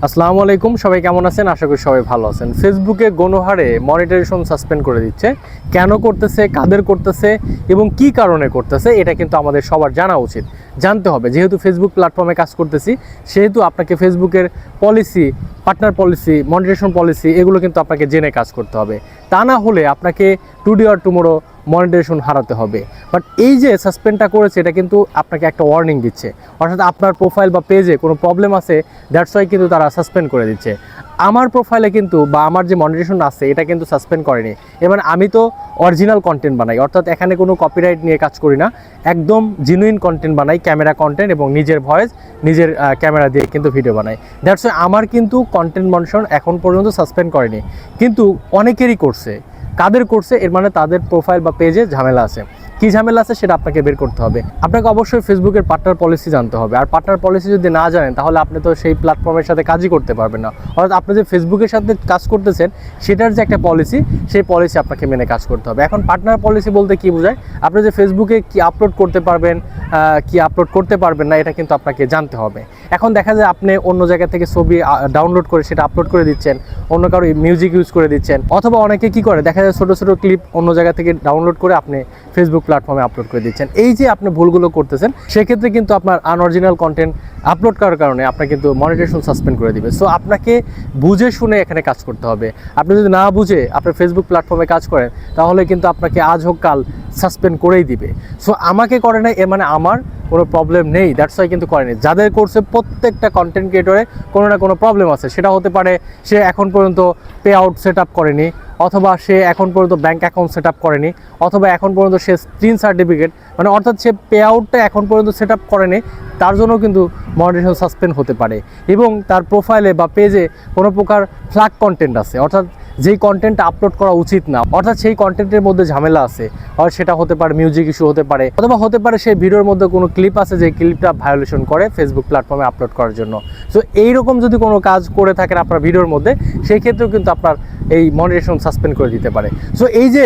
আসসালামু আলাইকুম, সবাই কেমন আছেন? আশা করি সবাই ভালো আছেন। ফেসবুকে গণহারে মনিটাইজেশন সাসপেন্ড করে দিচ্ছে। কেন করতেছে, কাদের করতেছে এবং কি কারণে করতেছে, এটা কিন্তু আমাদের সবার জানা উচিত, জানতে হবে। যেহেতু ফেসবুক প্ল্যাটফর্মে কাজ করতেছি, সেহেতু আপনাকে ফেসবুকের policy, partner policy, monetization policy এগুলো কিন্তু আপনাকে জেনে কাজ করতে হবে। তা না হলে আপনাকে টুডে অর টুমোরো মনিটাইজেশন হারাতে হবে। বাট এই যে সাসপেন্ডটা করেছে, এটা কিন্তু আপনাকে একটা ওয়ার্নিং দিচ্ছে, অর্থাৎ আপনার প্রোফাইল বা পেজে কোনো প্রবলেম আছে, দ্যাটস ওয়াই কিন্তু তারা সাসপেন্ড করে দিচ্ছে। আমার প্রোফাইলে কিন্তু বা আমার যে মনিটাইজেশন আছে এটা কিন্তু সাসপেন্ড করেনি। এবার আমি তো অরিজিনাল কন্টেন্ট বানাই, অর্থাৎ এখানে কোনো কপিরাইট নিয়ে কাজ করি না, একদম জেনুইন কন্টেন্ট বানাই, ক্যামেরা কন্টেন্ট এবং নিজের ভয়েস, নিজের ক্যামেরা দিয়ে কিন্তু ভিডিও বানাই। দ্যাটস ওয়াই আমার কিন্তু কন্টেন্ট মনিটাইজেশন এখন পর্যন্ত সাসপেন্ড করেনি। কিন্তু অনেকেরই করছে। কাদের করছে, এর মানে তাদের প্রোফাইল বা পেজে ঝামেলা আছে। কী ঝামেলা আছে সেটা আপনাকে বের করতে হবে। আপনাকে অবশ্যই ফেসবুকের পার্টনার পলিসি জানতে হবে। আর পার্টনার পলিসি যদি না জানেন, তাহলে আপনি তো সেই প্ল্যাটফর্মের সাথে কাজই করতে পারবেন না। অর্থাৎ আপনি যে ফেসবুকের সাথে কাজ করতেছেন, সেটার যে একটা পলিসি, সেই পলিসি আপনাকে মেনে কাজ করতে হবে। এখন পার্টনার পলিসি বলতে কী বোঝায়? আপনি যে ফেসবুকে কি আপলোড করতে পারবেন, কি আপলোড করতে পারবেন না, এটা কিন্তু আপনাকে জানতে হবে। এখন দেখা যায় আপনি অন্য জায়গা থেকে ছবি ডাউনলোড করে সেটা আপলোড করে দিচ্ছেন, অন্য কারো মিউজিক ইউজ করে দিচ্ছেন, অথবা অনেকে কি করে, দেখা যায় ছোটো ছোটো ক্লিপ অন্য জায়গা থেকে ডাউনলোড করে আপনি ফেসবুক প্ল্যাটফর্মে আপলোড করে দিচ্ছেন। এই যে আপনি ভুলগুলো করতেছেন, সেক্ষেত্রে কিন্তু আপনার আনঅরিজিনাল কন্টেন্ট আপলোড করার কারণে আপনার কিন্তু মনিটাইজেশন সাসপেন্ড করে দিবে। সো আপনাকে বুঝে শুনে এখানে কাজ করতে হবে। আপনি যদি না বুঝে আপনার ফেসবুক প্ল্যাটফর্মে কাজ করেন, তাহলে কিন্তু আপনাকে আজ হোক কাল সাসপেন্ড করেই দিবে। সো আমাকে করে না, এর মানে আমার কোনো প্রবলেম নেই, দ্যাটস ওয়াই কিন্তু করেনি। যাদের করছে প্রত্যেকটা কন্টেন্ট ক্রিয়েটরে কোনো না কোনো প্রবলেম আছে। সেটা হতে পারে সে এখন পর্যন্ত পে আউট সেট আপ করেনি, অথবা সে এখন পর্যন্ত ব্যাঙ্ক অ্যাকাউন্ট সেট আপ করেনি, অথবা এখন পর্যন্ত সে স্ক্রিন সার্টিফিকেট, মানে অর্থাৎ সে পে আউটটা এখন পর্যন্ত সেট আপ করেনি, তার জন্য কিন্তু মনিটাইজেশন সাসপেন্ড হতে পারে। এবং তার প্রোফাইলে বা পেজে কোনো প্রকার ফ্ল্যাগ কন্টেন্ট আছে, অর্থাৎ যেই কন্টেন্টটা আপলোড করা উচিত না, অর্থাৎ সেই কন্টেন্টের মধ্যে ঝামেলা আছে, আর সেটা হতে পারে মিউজিক ইস্যু হতে পারে, অথবা হতে পারে সেই ভিডিওর মধ্যে কোনো ক্লিপ আছে যে ক্লিপটা ভায়োলেশন করে ফেসবুক প্ল্যাটফর্মে আপলোড করার জন্য। সো এইরকম যদি কোনো কাজ করে থাকেন আপনার ভিডিওর মধ্যে, সেই ক্ষেত্রেও কিন্তু আপনার এই মনিটাইজেশন সাসপেন্ড করে দিতে পারে। সো এই যে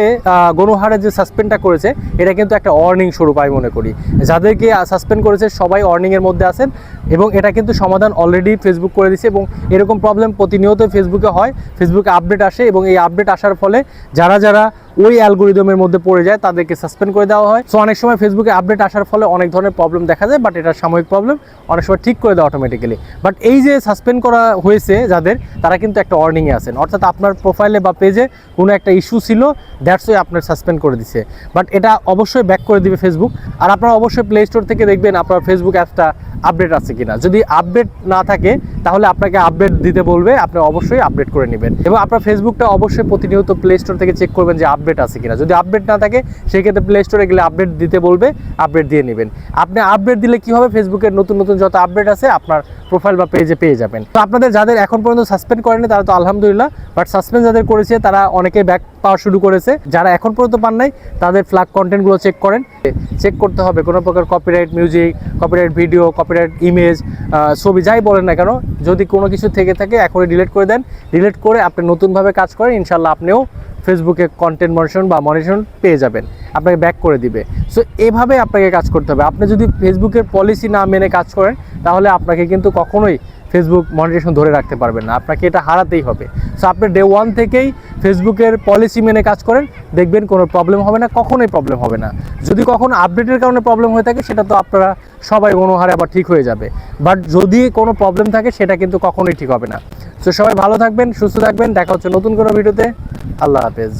গণহারে যে সাসপেন্ডটা করেছে, এটা কিন্তু একটা ওয়ার্নিং স্বরূপ আমি মনে করি। যাদেরকে সাসপেন্ড করেছে সবাই ওয়ার্নিংয়ের মধ্যে আছেন, এবং এটা কিন্তু সমাধান অলরেডি ফেসবুক করে দিচ্ছে। এবং এরকম প্রবলেম প্রতিনিয়ত ফেসবুকে হয়, ফেসবুকে আপডেট আসে, এবং এই আপডেট আসার ফলে যারা যারা ওই অ্যালগোরিদমের মধ্যে পড়ে যায় তাদেরকে সাসপেন্ড করে দেওয়া হয়। সো অনেক সময় ফেসবুকে আপডেট আসার ফলে অনেক ধরনের প্রবলেম দেখা যায়, বাট এটা সাময়িক প্রবলেম, অনেক সময় ঠিক করে দেয় অটোমেটিক্যালি। বাট এই যে সাসপেন্ড করা হয়েছে যাদের, তারা কিন্তু একটা ওয়ার্নিংয়ে আছেন, অর্থাৎ আপনার প্রোফাইলে বা পেজে কোনো একটা ইস্যু ছিল, দ্যাটস ওয়াই আপনার সাসপেন্ড করে দিচ্ছে। বাট এটা অবশ্যই ব্যাক করে দিবে ফেসবুক। আর আপনারা অবশ্যই প্লে স্টোর থেকে দেখবেন আপনার ফেসবুক অ্যাপটা আপডেট আছে কিনা। যদি আপডেট না থাকে, তাহলে আপনাকে আপডেট দিতে বলবে, আপনি অবশ্যই আপডেট করে নেবেন। এবং আপনার ফেসবুকটা অবশ্যই প্রতিনিয়ত প্লে স্টোর থেকে চেক করবেন যে আপডেট আছে কিনা। যদি আপডেট না থাকে, সেক্ষেত্রে প্লে স্টোরে গেলে আপডেট দিতে বলবে, আপডেট দিয়ে নেবেন। আপনি আপডেট দিলে কি হবে, ফেসবুকের নতুন নতুন যত আপডেট আছে আপনার প্রোফাইল বা পেজে পেয়ে যাবেন। তো আপনাদের যাদের এখন পর্যন্ত সাসপেন্ড করেনি তারা তো আলহামদুলিল্লাহ, বাট সাসপেন্ড যাদের করেছে তারা অনেকে ব্যাক পাওয়া শুরু করেছে। যারা এখন পর্যন্ত পান নাই, তাদের ফ্ল্যাগ কন্টেন্টগুলো চেক করেন, চেক করতে হবে কোনো প্রকার copyright music, copyright video, copyright image, ছবি, যাই বলেন না কেন, যদি কোনো কিছু থেকে থাকে এখনই ডিলিট করে দেন। ডিলিট করে আপনি নতুনভাবে কাজ করেন, ইনশাল্লাহ আপনিও ফেসবুকে কন্টেন্ট মনিটাইজেশন বা মনিটাইজেশন পেয়ে যাবেন, আপনাকে ব্যাক করে দিবে। সো এভাবে আপনাকে কাজ করতে হবে। আপনি যদি ফেসবুকের পলিসি না মেনে কাজ করেন, তাহলে আপনাকে কিন্তু কখনোই ফেসবুক মনিটাইজেশন ধরে রাখতে পারবেন না, আপনাকে এটা হারাতেই হবে। সো আপনি ডে ওয়ান থেকেই ফেসবুকের পলিসি মেনে কাজ করেন, দেখবেন কোনো প্রবলেম হবে না, কখনোই প্রবলেম হবে না। যদি কখনো আপডেটের কারণে প্রবলেম হয়ে থাকে, সেটা তো আপনারা সবাই গণহারে আবার ঠিক হয়ে যাবে। বাট যদি কোনো প্রবলেম থাকে, সেটা কিন্তু কখনোই ঠিক হবে না। সো সবাই ভালো থাকবেন, সুস্থ থাকবেন, দেখা হচ্ছে নতুন কোনো ভিডিওতে। আল্লাহ হাফেজ।